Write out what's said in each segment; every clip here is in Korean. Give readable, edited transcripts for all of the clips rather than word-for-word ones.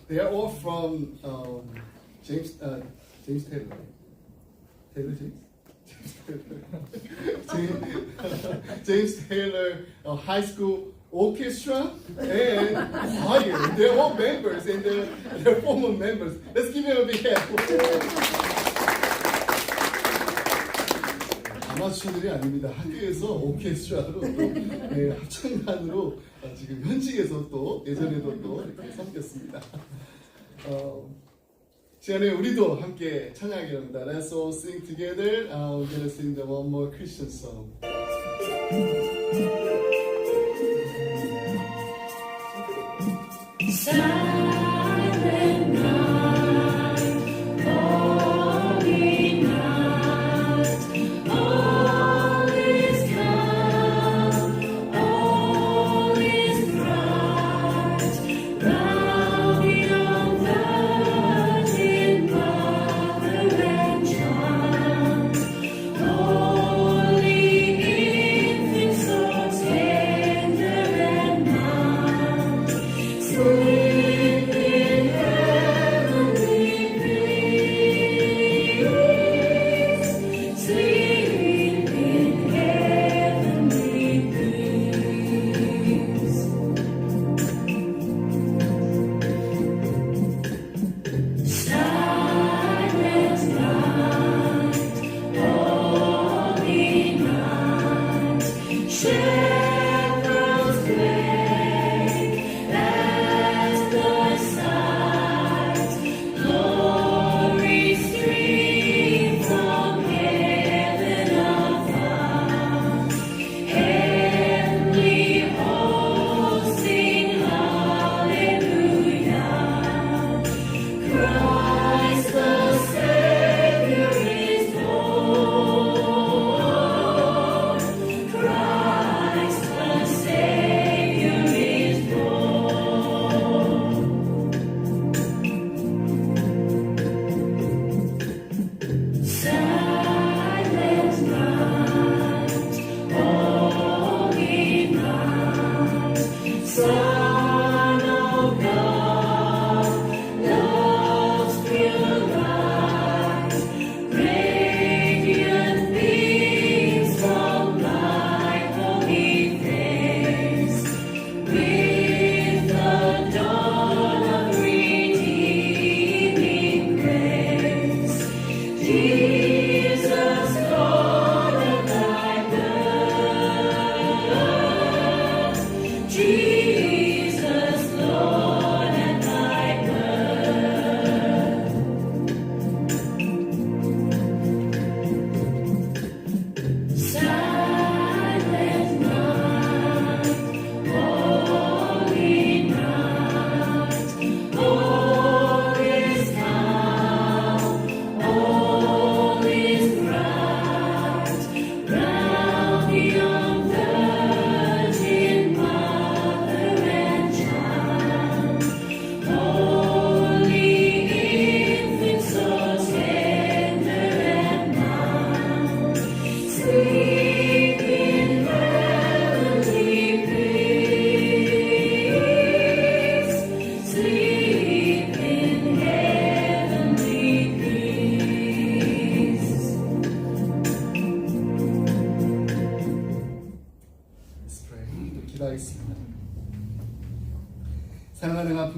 They are all from James Taylor. Taylor James? James Taylor High School Orchestra and choir. They're all members and they're former members. Let's give them a big hand. 아마추어들이 아닙니다. 학교에서 오케스트라로 또 합창단으로 지금 현직에서 또 예전에도 또 이렇게 섬겼습니다. 시간에 우리도 함께 찬양하겠습니다. Let's all sing together. We're gonna sing the one more Christian song. Sweet.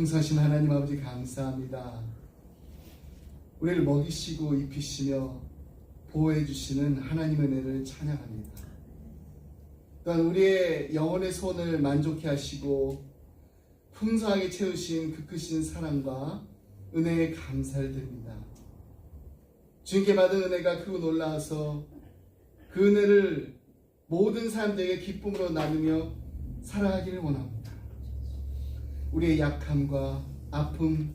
풍성하신 하나님 아버지 감사합니다. 우리를 먹이시고 입히시며 보호해 주시는 하나님의 은혜를 찬양합니다. 또한 우리의 영혼의 소원을 만족해 하시고 풍성하게 채우신 그 크신 사랑과 은혜에 감사를 드립니다. 주님께 받은 은혜가 크고 놀라워서 그 은혜를 모든 사람들에게 기쁨으로 나누며 살아가기를 원합니다. 우리의 약함과 아픔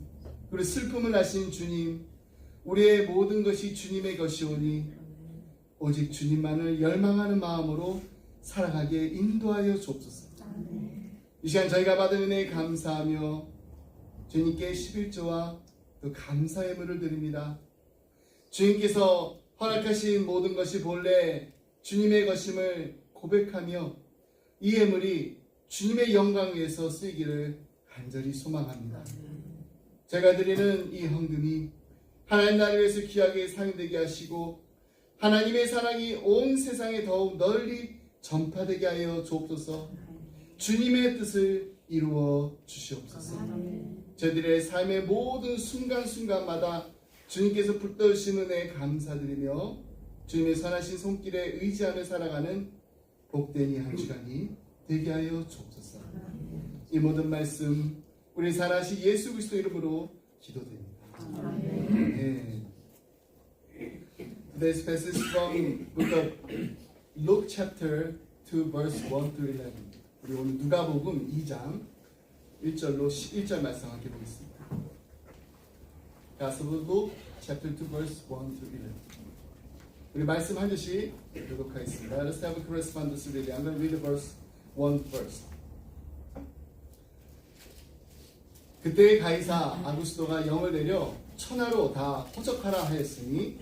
그리고 슬픔을 아신 주님, 우리의 모든 것이 주님의 것이오니 오직 주님만을 열망하는 마음으로 살아가게 인도하여 주옵소서. 이 시간 저희가 받은 은혜에 감사하며 주님께 11조와 또 감사의 예물을 드립니다. 주님께서 허락하신 모든 것이 본래 주님의 것임을 고백하며 이 예물이 주님의 영광 위해서 쓰이기를 간절히 소망합니다. 제가 드리는 이 헌금이 하나님 나라를 위해서 귀하게 사용되게 하시고 하나님의 사랑이 온 세상에 더욱 널리 전파되게 하여 주옵소서. 주님의 뜻을 이루어 주시옵소서. 저희들의 삶의 모든 순간순간마다 주님께서 붙들으신 은혜에 감사드리며 주님의 선하신 손길에 의지하며 살아가는 복된 이 한 주간이 되게 하여 주옵소서. 이 모든 말씀 우리 살아신 예수 그리스도 이름으로 기도드립니다. 아멘. Today's passage from book of Luke chapter 2 verse 1 to 11. 우리 오늘 누가복음 2장 1절로 11절 말씀 함께 보겠습니다. Gospel of Luke chapter 2 verse 1 to 11. 우리 말씀 한 절씩 읽도록 하겠습니다. Let's have a correspondence reading. I'm going to read the verse 1 first. 그때 가이사 아구스도가 영을 내려 천하로 다 호적하라 하였으니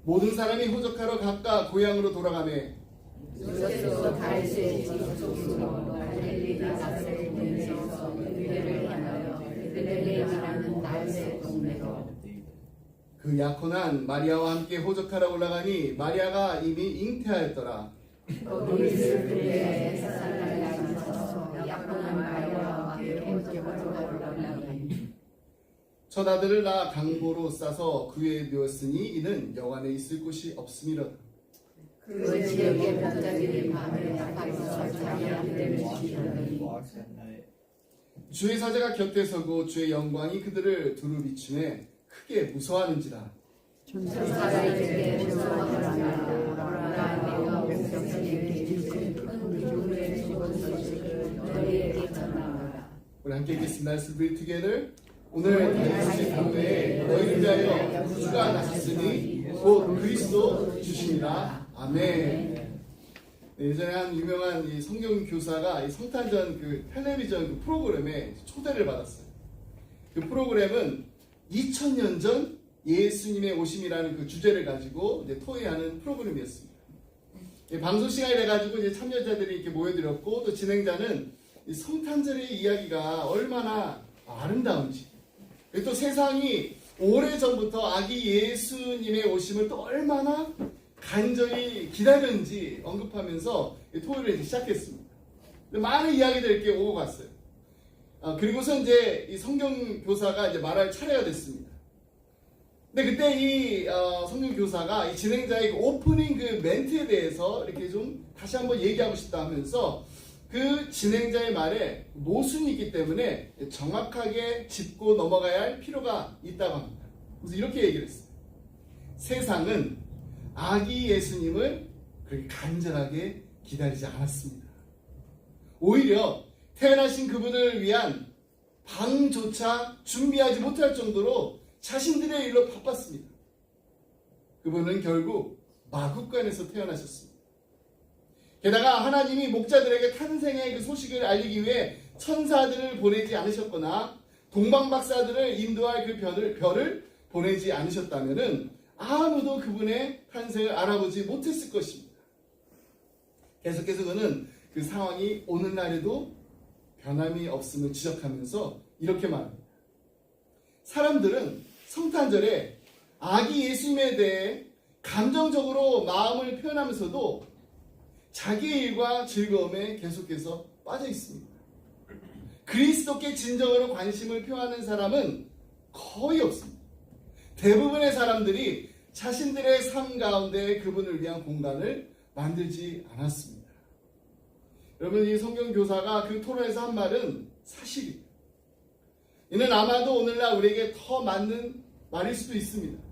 모든 사람이 호적하러 각각 고향으로 돌아가매 그 약혼한 마리아와 함께 호적하러 올라가니 마리아가 이미 잉태하였더라. 첫 아들을 낳아 강보로 싸서 그 위에 누웠으니 이는 여관에 있을 곳이 없음이로다. 그 지역의 병자들이 밤에 밖에서 자기한테 주의 사자가 곁에 서고 주의 영광이 그들을 두루 비추매 크게 무서워하는지라. 천사들에게 무서워하라. 우리 함께 읽겠습니다. Let's read together. 오늘 다윗의 경배에 너희를 위하여 구주가 나셨으니 곧 그리스도 주시니라. 아멘. 예전에 한 유명한 이 성경 교사가 이 성탄절 그 텔레비전 그 프로그램에 초대를 받았어요. 그 프로그램은 2000년 전 예수님의 오심이라는 그 주제를 가지고 이제 토의하는 프로그램이었습니다. 방송 시간이 돼가지고 이제 참여자들이 이렇게 모여들었고 또 진행자는 이 성탄절의 이야기가 얼마나 아름다운지 또 세상이 오래전부터 아기 예수님의 오심을 또 얼마나 간절히 기다렸는지 언급하면서 토요일을 이제 시작했습니다. 많은 이야기들 이렇게 오고 갔어요. 그리고서 이제 이 성경 교사가 이제 말할 차례가 됐습니다. 근데 그때 이 성경 교사가 이 진행자의 그 오프닝 그 멘트에 대해서 이렇게 좀 다시 한번 얘기하고 싶다 하면서 그 진행자의 말에 모순이 있기 때문에 정확하게 짚고 넘어가야 할 필요가 있다고 합니다. 그래서 이렇게 얘기를 했어요. 세상은 아기 예수님을 그렇게 간절하게 기다리지 않았습니다. 오히려 태어나신 그분을 위한 방조차 준비하지 못할 정도로 자신들의 일로 바빴습니다. 그분은 결국 마구간에서 태어나셨습니다. 게다가 하나님이 목자들에게 탄생의 그 소식을 알리기 위해 천사들을 보내지 않으셨거나 동방박사들을 인도할 그 별을 보내지 않으셨다면 아무도 그분의 탄생을 알아보지 못했을 것입니다. 계속해서 그는 그 상황이 오늘날에도 변함이 없음을 지적하면서 이렇게 말합니다. 사람들은 성탄절에 아기 예수님에 대해 감정적으로 마음을 표현하면서도 자기 일과 즐거움에 계속해서 빠져 있습니다. 그리스도께 진정으로 관심을 표하는 사람은 거의 없습니다. 대부분의 사람들이 자신들의 삶 가운데 그분을 위한 공간을 만들지 않았습니다. 여러분, 이 성경 교사가 그 토론에서 한 말은 사실이에요. 이는 아마도 오늘날 우리에게 더 맞는 말일 수도 있습니다.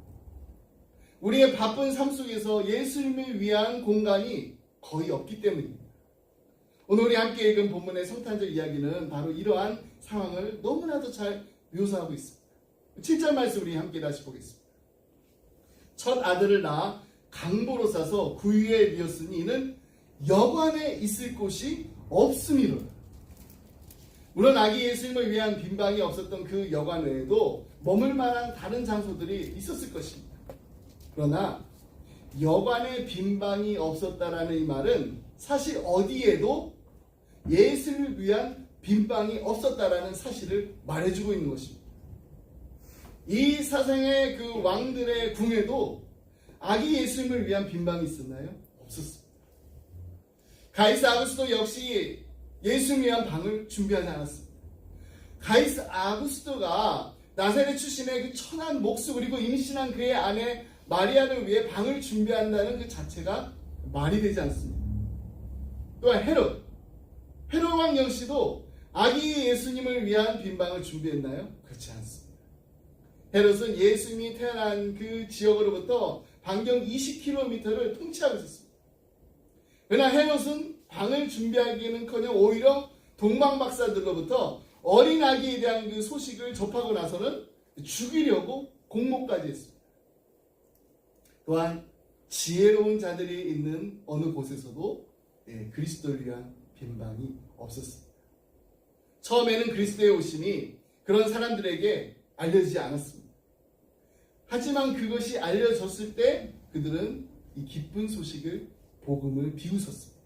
우리의 바쁜 삶 속에서 예수님을 위한 공간이 거의 없기 때문입니다. 오늘 우리 함께 읽은 본문의 성탄절 이야기는 바로 이러한 상황을 너무나도 잘 묘사하고 있습니다. 7절 말씀 우리 함께 다시 보겠습니다. 첫 아들을 낳아 강보로 싸서 구유에 뉘었으니 이는 여관에 있을 곳이 없음이로다. 물론 아기 예수님을 위한 빈방이 없었던 그 여관 외에도 머물 만한 다른 장소들이 있었을 것입니다. 그러나 여관에 빈방이 없었다라는 이 말은 사실 어디에도 예수를 위한 빈방이 없었다라는 사실을 말해주고 있는 것입니다. 이 사상의 그 왕들의 궁에도 아기 예수님을 위한 빈방이 있었나요? 없었습니다. 가이사 아구스도 역시 예수를 위한 방을 준비하지 않았습니다. 가이사 아구스도가 나사렛 출신의 그 천한 목수 그리고 임신한 그의 아내 마리아를 위해 방을 준비한다는 그 자체가 말이 되지 않습니다. 또한 헤롯 왕 역시도 아기 예수님을 위한 빈방을 준비했나요? 그렇지 않습니다. 헤롯은 예수님이 태어난 그 지역으로부터 반경 20km를 통치하고 있었습니다. 그러나 헤롯은 방을 준비하기에는커녕 오히려 동방박사들로부터 어린 아기에 대한 그 소식을 접하고 나서는 죽이려고 공모까지 했습니다. 또한 지혜로운 자들이 있는 어느 곳에서도 그리스도를 위한 빈방이 없었습니다. 처음에는 그리스도의 오심이 그런 사람들에게 알려지지 않았습니다. 하지만 그것이 알려졌을 때 그들은 이 기쁜 소식을 복음을 비웃었습니다.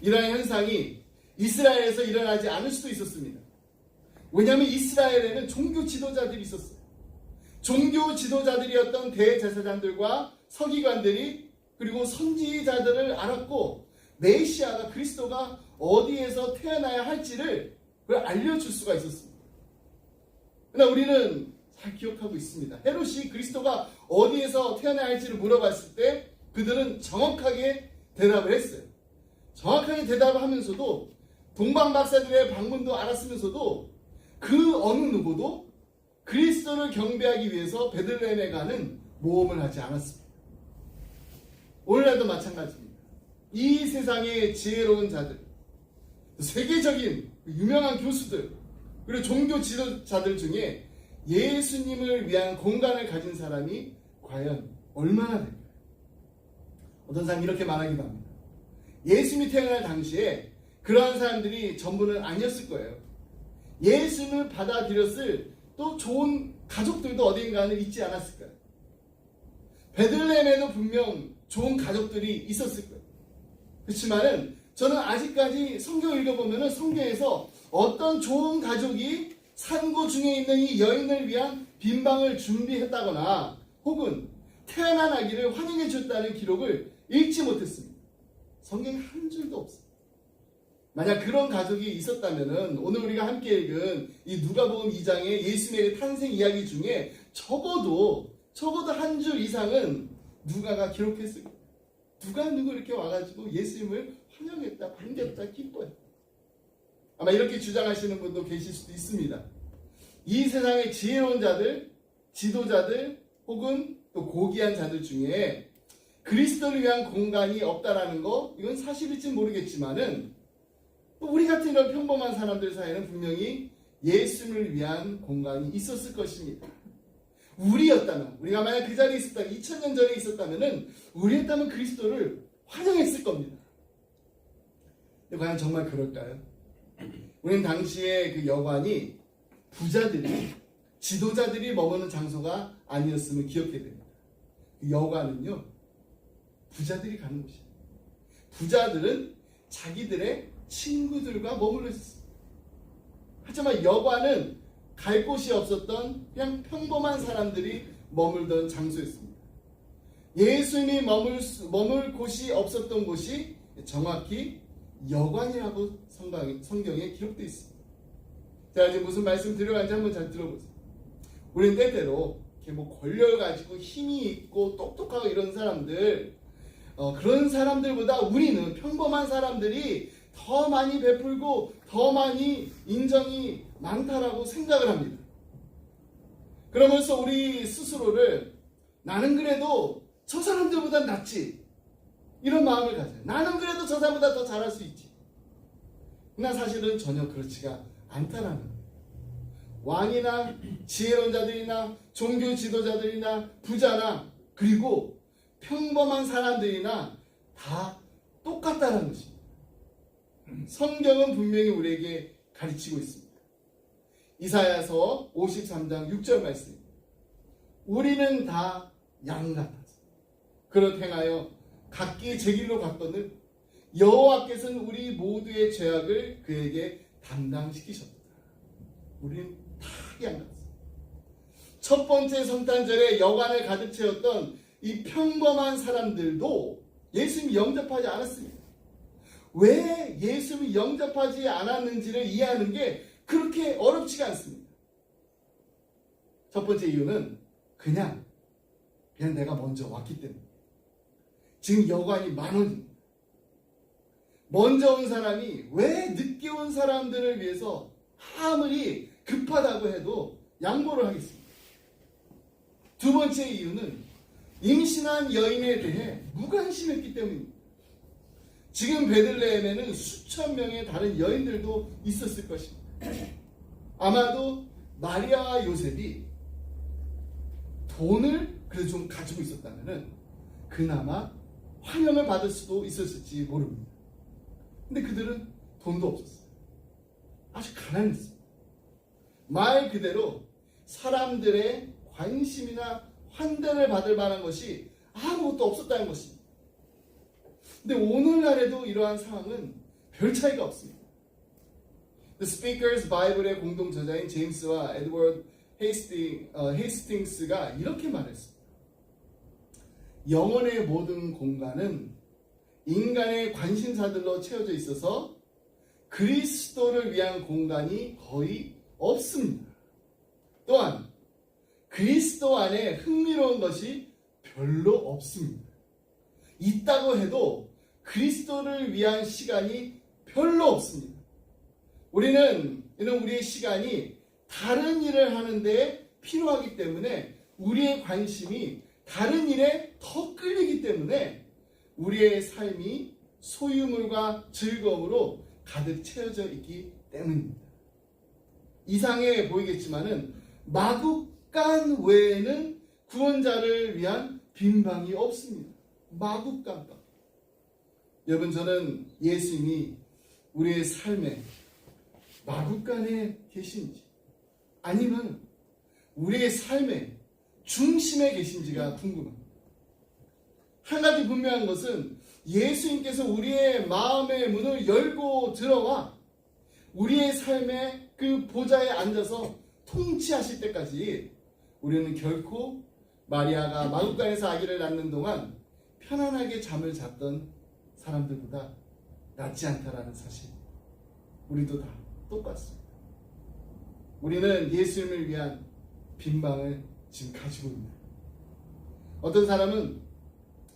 이러한 현상이 이스라엘에서 일어나지 않을 수도 있었습니다. 왜냐하면 이스라엘에는 종교 지도자들이 있었어요. 종교 지도자들이었던 대제사장들과 서기관들이 그리고 선지자들을 알았고 메시아가 그리스도가 어디에서 태어나야 할지를 그걸 알려줄 수가 있었습니다. 그러나 우리는 잘 기억하고 있습니다. 헤롯이 그리스도가 어디에서 태어나야 할지를 물어봤을 때 그들은 정확하게 대답을 했어요. 정확하게 대답을 하면서도 동방박사들의 방문도 알았으면서도 그 어느 누구도 그리스도를 경배하기 위해서 베들레헴에 가는 모험을 하지 않았습니다. 오늘날도 마찬가지입니다. 이 세상의 지혜로운 자들, 세계적인 유명한 교수들, 그리고 종교 지도자들 중에 예수님을 위한 공간을 가진 사람이 과연 얼마나 될까요? 어떤 사람이 이렇게 말하기도 합니다. 예수님이 태어날 당시에 그러한 사람들이 전부는 아니었을 거예요. 예수님을 받아들였을 또 좋은 가족들도 어딘가는 있지 않았을까요? 베들레헴에도 분명 좋은 가족들이 있었을 거예요. 그렇지만은 저는 아직까지 성경 읽어보면은 성경에서 어떤 좋은 가족이 산고 중에 있는 이 여인을 위한 빈방을 준비했다거나 혹은 태어난 아기를 환영해 줬다는 기록을 읽지 못했습니다. 성경에 한 줄도 없습니다. 만약 그런 가족이 있었다면은 오늘 우리가 함께 읽은 이 누가복음 2장의 예수님의 탄생 이야기 중에 적어도 한 줄 이상은 누가가 기록했을 거예요. 누가 누구 이렇게 와가지고 예수님을 환영했다, 반겼다, 기뻐했다. 아마 이렇게 주장하시는 분도 계실 수도 있습니다. 이 세상의 지혜로운 자들, 지도자들 혹은 또 고귀한 자들 중에 그리스도를 위한 공간이 없다라는 거, 이건 사실일지 모르겠지만은 우리 같은 이런 평범한 사람들 사이에는 분명히 예수님을 위한 공간이 있었을 것입니다. 우리였다면, 우리가 만약 그 자리에 있었다면, 2000년 전에 있었다면은 우리였다면 그리스도를 환영했을 겁니다. 근데 과연 정말 그럴까요? 우리는 당시에 그 여관이 부자들이, 지도자들이 머무는 장소가 아니었음을 기억해야 됩니다. 그 여관은요, 부자들이 가는 곳이에요. 부자들은 자기들의 친구들과 머물러 있었습니다. 하지만 여관은 갈 곳이 없었던 그냥 평범한 사람들이 머물던 장소였습니다. 예수님이 머물 곳이 없었던 곳이 정확히 여관이라고 성경에 기록되어 있습니다. 자, 이제 무슨 말씀 드려가는지 한번 잘 들어보세요. 우리는 때때로 이렇게 뭐 권력을 가지고 힘이 있고 똑똑하고 이런 사람들, 그런 사람들보다 우리는 평범한 사람들이 더 많이 베풀고 더 많이 인정이 많다라고 생각을 합니다. 그러면서 우리 스스로를 나는 그래도 저 사람들보다 낫지, 이런 마음을 가져요. 나는 그래도 저 사람보다 더 잘할 수 있지. 그러나 사실은 전혀 그렇지가 않다라는 거예요. 왕이나 지혜론자들이나 종교 지도자들이나 부자나 그리고 평범한 사람들이나 다 똑같다는 것입니다. 성경은 분명히 우리에게 가르치고 있습니다. 이사야서 53장 6절 말씀. 우리는 다 양 같아서 그릇 행하여 각기 제 길로 갔거늘 여호와께서는 우리 모두의 죄악을 그에게 담당시키셨다. 우리는 다 양 같아서. 첫 번째 성탄절에 여관을 가득 채웠던 이 평범한 사람들도 예수님이 영접하지 않았습니다. 왜 예수님이 영접하지 않았는지를 이해하는 게 그렇게 어렵지가 않습니다. 첫 번째 이유는 그냥 내가 먼저 왔기 때문에. 지금 여관이 만원입니다. 먼저 온 사람이 왜 늦게 온 사람들을 위해서 아무리 급하다고 해도 양보를 하겠습니다. 두 번째 이유는 임신한 여인에 대해 무관심했기 때문입니다. 지금 베들레헴에는 수천 명의 다른 여인들도 있었을 것입니다. 아마도 마리아와 요셉이 돈을 그래도 좀 가지고 있었다면 그나마 환영을 받을 수도 있었을지 모릅니다. 근데 그들은 돈도 없었어요. 아주 가난했습니다. 말 그대로 사람들의 관심이나 환대를 받을 만한 것이 아무것도 없었다는 것입니다. 근데 오늘날에도 이러한 상황은 별 차이가 없습니다. The Speaker's Bible의 공동 저자인 제임스와 에드워드 헤이스팅스가 이렇게 말했습니다. 영혼의 모든 공간은 인간의 관심사들로 채워져 있어서 그리스도를 위한 공간이 거의 없습니다. 또한 그리스도 안에 흥미로운 것이 별로 없습니다. 있다고 해도 그리스도를 위한 시간이 별로 없습니다. 우리는 우리의 시간이 다른 일을 하는 데 필요하기 때문에 우리의 관심이 다른 일에 더 끌리기 때문에 우리의 삶이 소유물과 즐거움으로 가득 채워져 있기 때문입니다. 이상해 보이겠지만은 마국간 외에는 구원자를 위한 빈방이 없습니다. 마국간밖에. 여러분, 저는 예수님이 우리의 삶에 마국간에 계신지 아니면 우리의 삶의 중심에 계신지가 궁금합니다. 한 가지 분명한 것은 예수님께서 우리의 마음의 문을 열고 들어와 우리의 삶의 그 보좌에 앉아서 통치하실 때까지 우리는 결코 마리아가 마국간에서 아기를 낳는 동안 편안하게 잠을 잤던 사람들보다 낫지 않다라는 사실, 우리도 다 똑같습니다. 우리는 예수님을 위한 빈방을 지금 가지고 있는, 어떤 사람은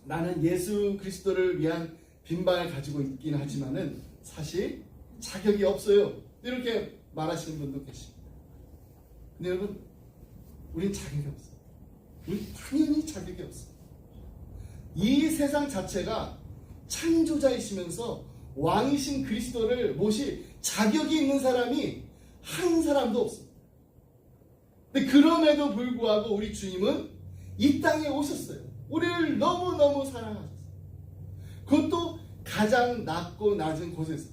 나는 예수 그리스도를 위한 빈방을 가지고 있긴 하지만은 사실 자격이 없어요, 이렇게 말하시는 분도 계십니다. 근데 여러분, 우린 자격이 없어요. 우린 당연히 자격이 없어요. 이 세상 자체가 창조자이시면서 왕이신 그리스도를 모실 자격이 있는 사람이 한 사람도 없습니다. 근데 그럼에도 불구하고 우리 주님은 이 땅에 오셨어요. 우리를 너무너무 사랑하셨어요. 그것도 가장 낮고 낮은 곳에서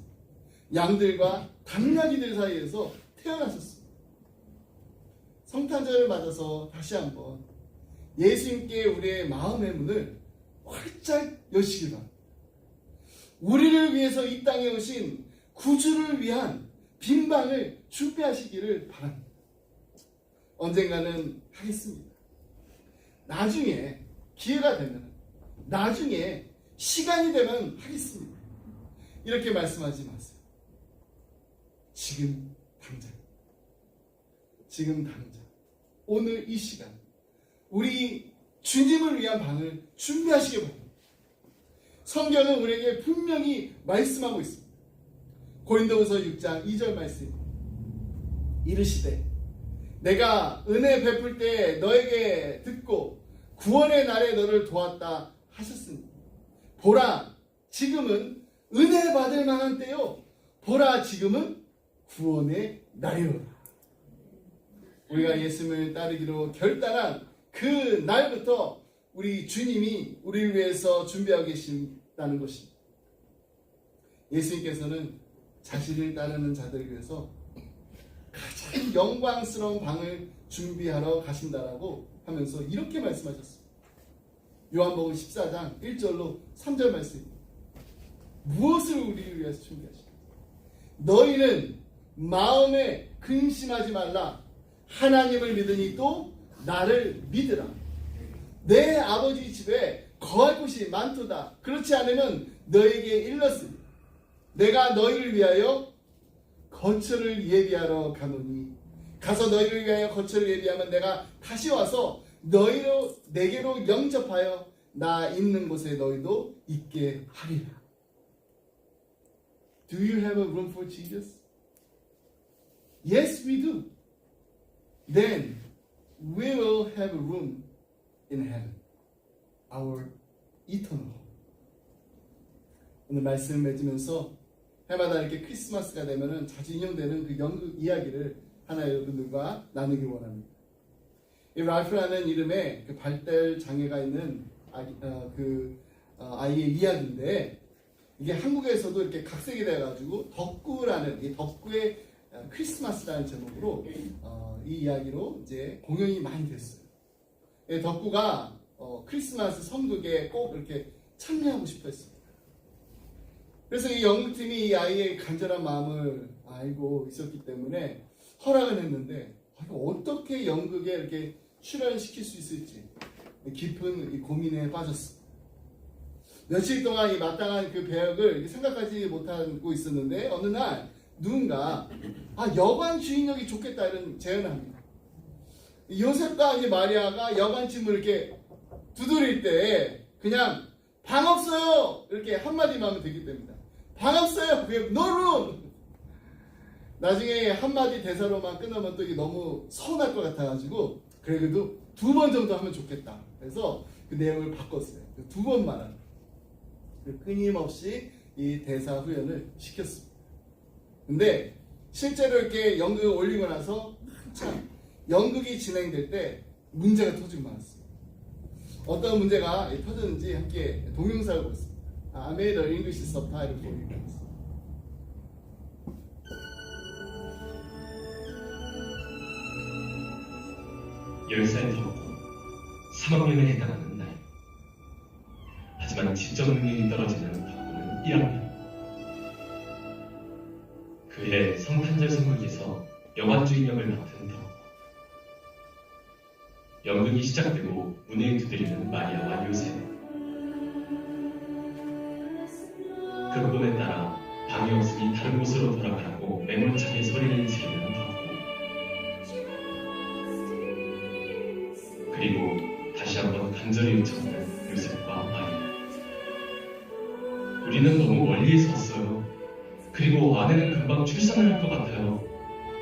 양들과 당나귀들 사이에서 태어나셨습니다. 성탄절을 맞아서 다시 한번 예수님께 우리의 마음의 문을 활짝 여시길 바랍니다. 우리를 위해서 이 땅에 오신 구주를 위한 빈방을 준비하시기를 바랍니다. 언젠가는 하겠습니다. 나중에 기회가 되면, 나중에 시간이 되면 하겠습니다. 이렇게 말씀하지 마세요. 지금 당장, 지금 당장, 오늘 이 시간 우리 주님을 위한 방을 준비하시기 바랍니다. 성경은 우리에게 분명히 말씀하고 있습니다. 고린도후서 6장 2절 말씀, 이르시되 내가 은혜 베풀 때 너에게 듣고 구원의 날에 너를 도왔다 하셨으니 보라 지금은 은혜 받을 만한 때요, 보라 지금은 구원의 날이로다. 우리가 예수님을 따르기로 결단한 그 날부터 우리 주님이 우리를 위해서 준비하고 계신다는 것입니다. 예수님께서는 자신을 따르는 자들을 위해서 가장 영광스러운 방을 준비하러 가신다라고 하면서 이렇게 말씀하셨습니다. 요한복음 14장 1절로 3절 말씀입니다. 무엇을 우리를 위해서 준비하시는지, 너희는 마음에 근심하지 말라. 하나님을 믿으니 또 나를 믿으라. 내 아버지 집에 거할 곳이 많도다. 그렇지 않으면 너에게 일렀으니 내가 너희를 위하여 거처를 예비하러 가노니 가서 너희를 위하여 거처를 예비하면 내가 다시 와서 내게로 영접하여 나 있는 곳에 너희도 있게 하리라. Do you have a room for Jesus? Yes, we do. Then we will have a room in heaven, our eternal home. 오늘 말씀을 맺으면서 해마다 이렇게 크리스마스가 되면은 자주 인용되는 그 연극 이야기를 하나 여러분들과 나누기 원합니다. 이 랄프라는 이름의 그 발달 장애가 있는 아이의 이야기인데, 이게 한국에서도 이렇게 각색이 돼가지고 덕구라는 이 덕구의 크리스마스라는 제목으로 이 이야기로 이제 공연이 많이 됐어요. 덕구가 크리스마스 성극에 꼭 이렇게 참여하고 싶어했습니다. 그래서 이 연극팀이 이 아이의 간절한 마음을 알고 있었기 때문에 허락을 했는데, 이거 어떻게 연극에 이렇게 출연시킬 수 있을지 깊은 이 고민에 빠졌습니다. 며칠 동안 이 마땅한 그 배역을 생각하지 못하고 있었는데, 어느 날 누군가 여관 주인역이 좋겠다 이런 제안을 합니다. 요셉과 이제 마리아가 여관침을 이렇게 두드릴 때 그냥 방 없어요 이렇게 한마디만 하면 되기 때문에 방 없어요, 그게 no room. 나중에 한마디 대사로만 끊으면 또 이게 너무 서운할 것 같아가지고 그래도 2번 정도 하면 좋겠다. 그래서 그 내용을 바꿨어요. 2번만 하는. 끊임없이 이 대사 후연을 시켰습니다. 근데 실제로 이렇게 연극을 올리고 나서 한참 연극이 진행될 때 문제가 터지고 말았어요. 어떤 문제가 터졌는지 함께 동영상을 보겠습니다. I made an English subtitle for you guys. 열살 덕후 3학년에 해당하는 나이. 하지만 지적 능력이 떨어지는 덕후는 1학년. 그해 성탄절 선물에서 여관주인 역을 맡은 덕후. 연극이 시작되고 문을 두드리는 마리아와 요셉. 그 꿈에 따라 방이 없으니 다른 곳으로 돌아가라고 매몰차게 소리를 지르는 덕후. 그리고 다시 한번 간절히 요청하는 요셉과 마리아. 우리는 너무 멀리에서 왔어요. 그리고 아내는 금방 출산을 할 것 같아요.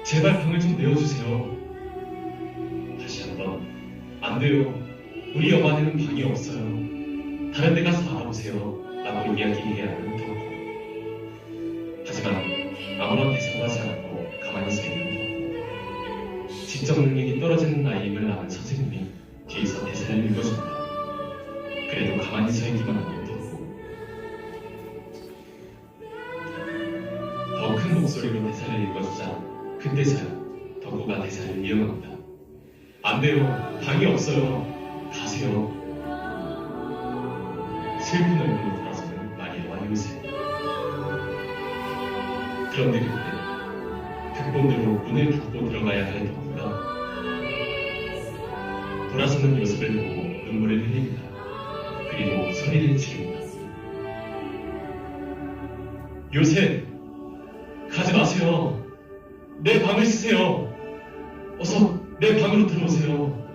제발 방을 좀 내어주세요. 다시 한번 안 돼요. 우리 여관에는 방이 없어요. 다른 데 가서 알아보세요. 라고 이야기해야 하는 덕후. 하지만 아무런 대사도 하지 않고 가만히 서 있는 덕후. 지적 능력이 떨어지는 아이임을 아는 선생님이 뒤에서 대사를 읽어준다. 그래도 가만히 서 있기만 하는 덕후. 더 큰 목소리로 대사를 읽어주자 그때서야 덕후가 대사를 이어간다. 안 돼요. 방이 없어요. 가세요. 슬픈 얼굴로 돌아서는 마리아와 요셉. 그런데 그때 극본대로 문을 닫고 들어가야 할 덕후가 돌아서는 요셉을 보고 눈물을 흘립니다. 그리고 소리를 지릅니다. 요셉, 가지 마세요. 내 방을 쓰세요. 어서 내 방으로 들어오세요.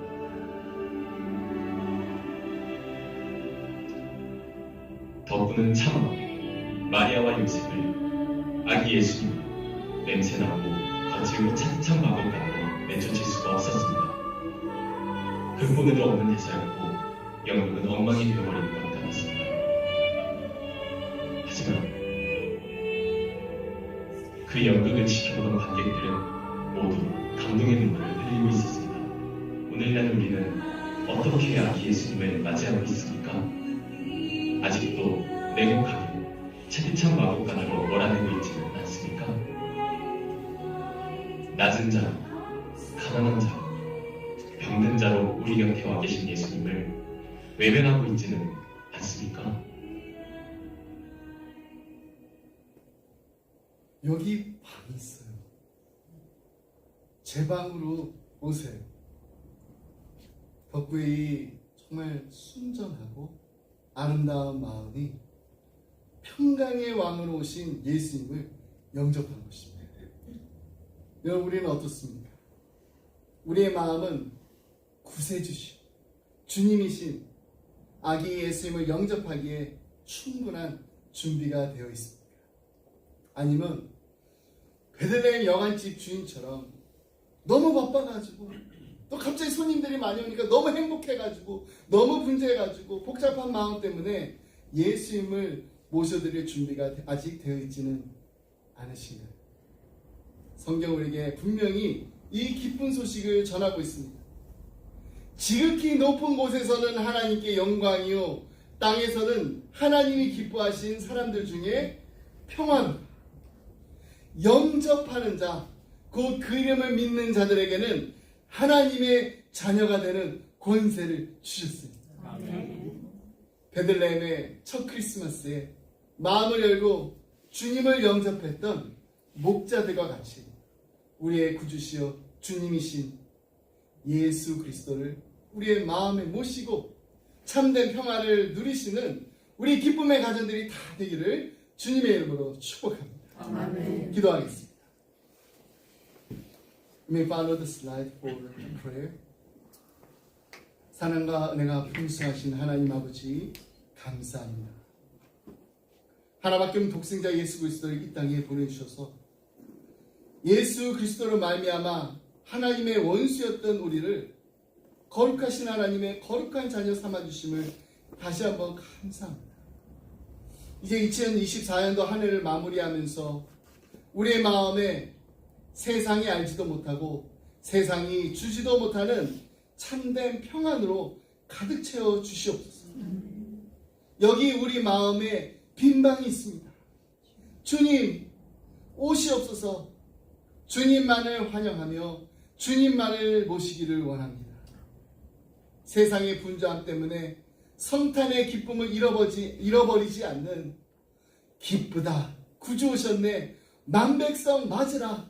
덕분은 참 마리아와 요셉을 아기 예수님 냄새나고 거칠고 찬찬 마법관으로 내쫓을 수가 없었습니다. 근본으로 없는 대사였고 연극은 엉망이 되어버린 것 같았습니다. 하지만 그 연극을 지켜보던 관객들은 모두 감동의 눈물을 흘리고 있었습니다. 오늘날 우리는 어떻게 아기 예수님을 맞이하고 있습니까? 아직도 냉혹하게 채팅창 마법관으로 몰아내고 있지는 않습니까? 낮은 자로, 가난한 자로, 병든 자로 우리 곁에 와 계신 예수님을 외면하고 있지는 않습니까? 여기 방이 있어요. 제 방으로 오세요. 덕구의 정말 순전하고 아름다운 마음이 평강의 왕으로 오신 예수님을 영접한 것입니다. 여러분, 우리는 어떻습니까? 우리의 마음은 구세주신 주님이신 아기 예수님을 영접하기에 충분한 준비가 되어 있습니다. 아니면 베들레헴 여관집 주인처럼 너무 바빠가지고 또 갑자기 손님들이 많이 오니까 너무 행복해가지고 너무 분주해가지고 복잡한 마음 때문에 예수님을 모셔드릴 준비가 아직 되어 있지는 않으신가요? 성경 우리에게 분명히 이 기쁜 소식을 전하고 있습니다. 지극히 높은 곳에서는 하나님께 영광이요 땅에서는 하나님이 기뻐하신 사람들 중에 평안, 영접하는 자, 곧 그 이름을 믿는 자들에게는 하나님의 자녀가 되는 권세를 주셨습니다. 베들레헴의 첫 크리스마스에 마음을 열고 주님을 영접했던 목자들과 같이 우리의 구주시여 주님이신 예수 그리스도를 우리의 마음에 모시고 참된 평화를 누리시는 우리 기쁨의 가정들이 다 되기를 주님의 이름으로 축복합니다. 아멘. 기도하겠습니다. You may follow the slide for prayer. 사랑과 은혜가 풍성하신 하나님 아버지 감사합니다. 하나밖에 없는 독생자 예수 그리스도를 이 땅에 보내주셔서 예수 그리스도로 말미암아 하나님의 원수였던 우리를 거룩하신 하나님의 거룩한 자녀 삼아주심을 다시 한번 감사합니다. 이제 2024년도 한 해를 마무리하면서 우리의 마음에 세상이 알지도 못하고 세상이 주지도 못하는 참된 평안으로 가득 채워 주시옵소서. 여기 우리 마음에 빈방이 있습니다. 주님 오시옵소서. 주님만을 환영하며 주님만을 모시기를 원합니다. 세상의 분주함 때문에 성탄의 기쁨을 잃어버리지 않는 기쁘다 구주 오셨네 만백성 맞으라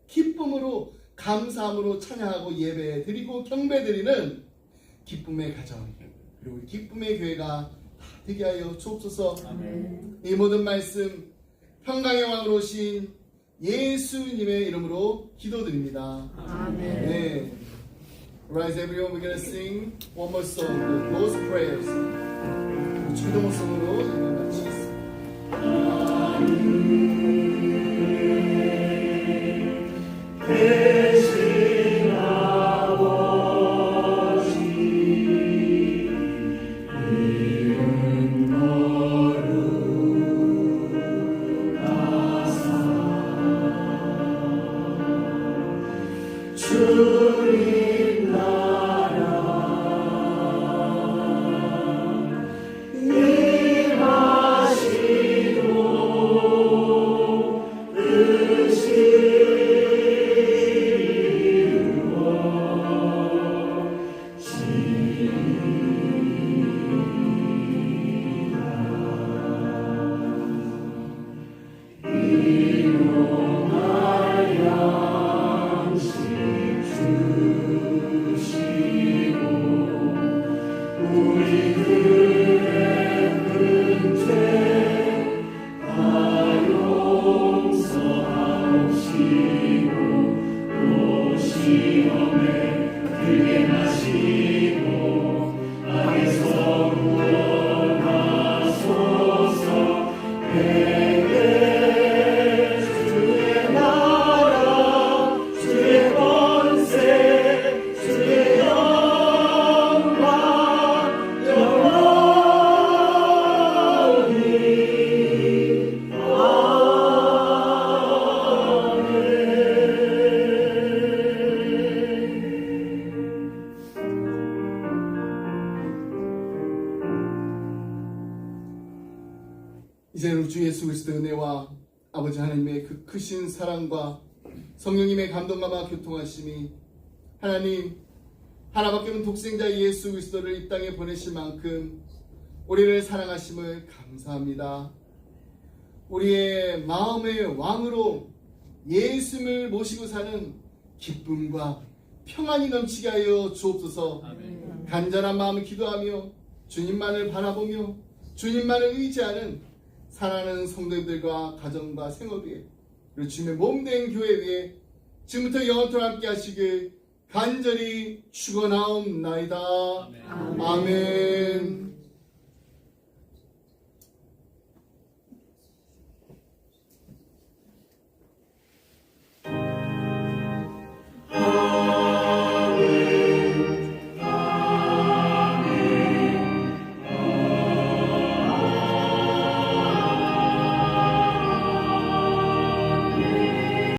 기쁨으로 감사함으로 찬양하고 예배 드리고 경배 드리는 기쁨의 가정 그리고 기쁨의 교회가 다 되게 하여 주옵소서. 아멘. 이 모든 말씀 평강의 왕으로 오신 예수님의 이름으로 기도드립니다. 아멘. 네. Rise everyone, we're gonna sing one more song, those prayers. 주기도문성으로 예배 마치겠습니다. 주 우리 주 예수 그리스도의 은혜와 아버지 하나님의 그 크신 사랑과 성령님의 감동감과 교통하심이 하나님 하나밖에 없는 독생자 예수 그리스도를 이 땅에 보내실 만큼 우리를 사랑하심을 감사합니다. 우리의 마음의 왕으로 예수님을 모시고 사는 기쁨과 평안이 넘치게 하여 주옵소서. 간절한 마음을 기도하며 주님만을 바라보며 주님만을 의지하는 사랑하는 성도들과 가정과 생업에 그리고 주님의 몸된 교회 위에 지금부터 영원토록 함께 하시길 간절히 축원하옵나이다. 아멘.